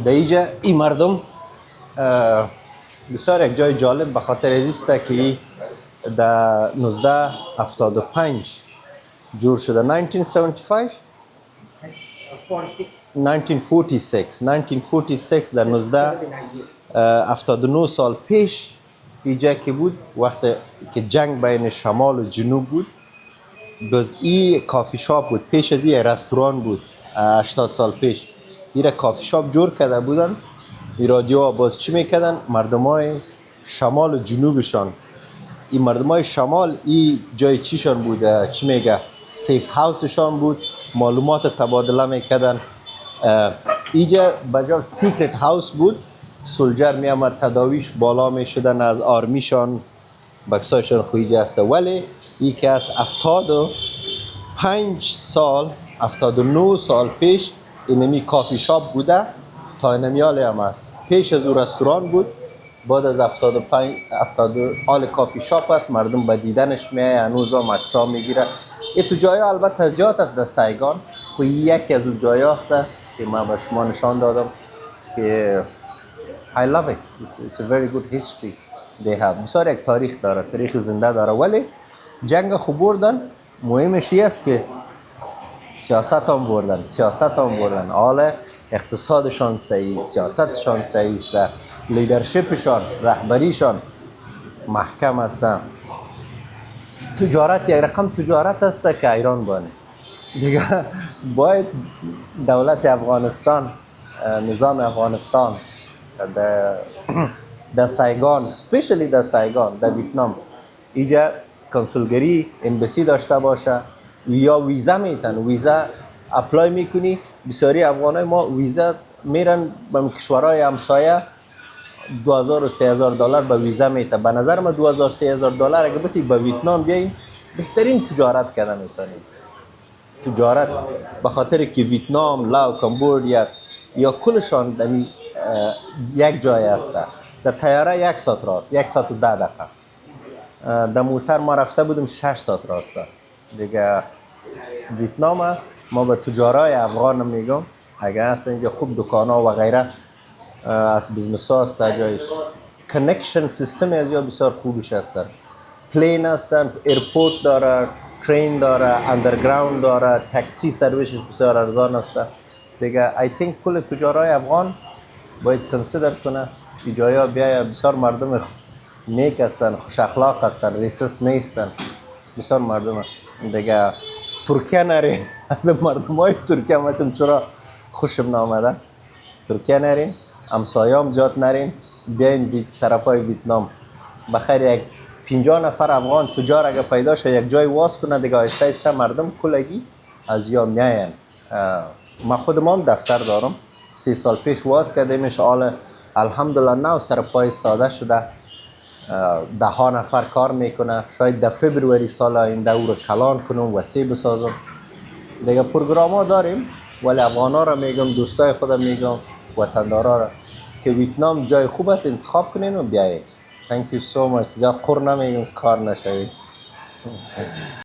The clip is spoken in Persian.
در اینجا این مردم بسیار یک جای جالب به خاطر ازیسته که در 1975 جور شده. 1975 1946 در 1979 سال پیش اینجا که بود، وقتی که جنگ بین شمال و جنوب بود، باز این کافی شاپ بود. پیش از این رستوران بود. 80 سال پیش این کافی شاپ جور کرده بودن. این رادیو باز چی میکردن؟ مردمای شمال و جنوبشان، این مردمای شمال این جای چیشان بود، چی میگه، سیف هاوسشان بود، معلومات تبادله میکردن. اینجا بجا سیکرت هاوس بود، سولجر می آمد تداویش بالا می شدن از آرمیشان، بکسایشان خویجه است. ولی یکی از 75 سال 79 سال پیش اینمی کافی شاپ بوده تا اینمی حال هم است. پیش از او رستوران بود، بعد از 75 آل کافی شاپ است. مردم به دیدنش میای، هنوز هم عکس‌ها میگیره. این تو جای البته زیاد است در سیگان و یکی از اون جای است که من به شما نشان دادم که I love it. It's a very good history they have. بسیار یک تاریخ داره، تاریخ زنده داره. ولی جنگ خوب بردن. مهمش این است که سیاست هم بردن. حالا اقتصادشان صحیح، سیاستشان صحیح است، لیدرشپشان، رهبریشان محکم است. تجارت یک رقم تجارت است که ایران بانه دیگه. باید دولت افغانستان، نظام افغانستان در سیگان، اسپیشلی در سیگان، در ویتنام، اینجا کنسولگری امبسی داشته باشه یا ویزا میتن. ویزا اپلای میکنی. بسیاری افغانای ما ویزا میرن به کشورهای همسایه، 2000 و 3000 دلار به ویزا میته. به نظر من 2000 3000 دلار اگه بتی به ویتنام بیاییم بهترین تجارت کردن میتونیم. تجارت به خاطر که ویتنام، لاو، کمبودیا یا کلشان در یک جای است. در طیاره 1 ساعت راست، 1 ساعت و 10 دقیقه. در موتر ما رفته بودم 6 ساعت راسته دیگه. ویتنام ما به تجارای افغان میگم اگه هست اینجا خوب دکانا و غیره از بیزنس ها است، جایش کنکشن سیستم از یا بسیار خوبش است. پلین هستن، ایرپورت داره، ترین داره، اندرگراوند داره، تاکسی سرویسش بسیار ارزان است دیگه. I think کل تجارای افغان باید کنسیدر کنه این جایا بیای. بسیار مردم نیک هستن، خوش اخلاق هستن، ریسست نیستن. بسیار مردم دیگه. ترکیه نرین. از مردم های ترکیه همتون چرا خوشم نامده. ترکیه نرین، همسایه هم زیاد نرین، بیاین طرف های ویتنام. بخیر یک 50 نفر افغان تجار اگه پیدا شه یک جای واس کنه دیگه، آیسته آیسته مردم کلگی از یا میاین. ما خودم هم دفتر دارم، 3 سال پیش واس کردیمش. حالا الحمدلله نه سر پای ساده شده، 10 نفر کار میکنه. شاید در فبروری سال آینده او رو کلان کنم، وسیع بسازم دیگه. پروگرام ها داریم. ولی افغان ها را میگم، دوستای خودم میگم، وطندارا را که ویتنام جای خوب است، انتخاب کنین و بیایید. Thank you so much. زیاد قر نمیگم کار نشوید.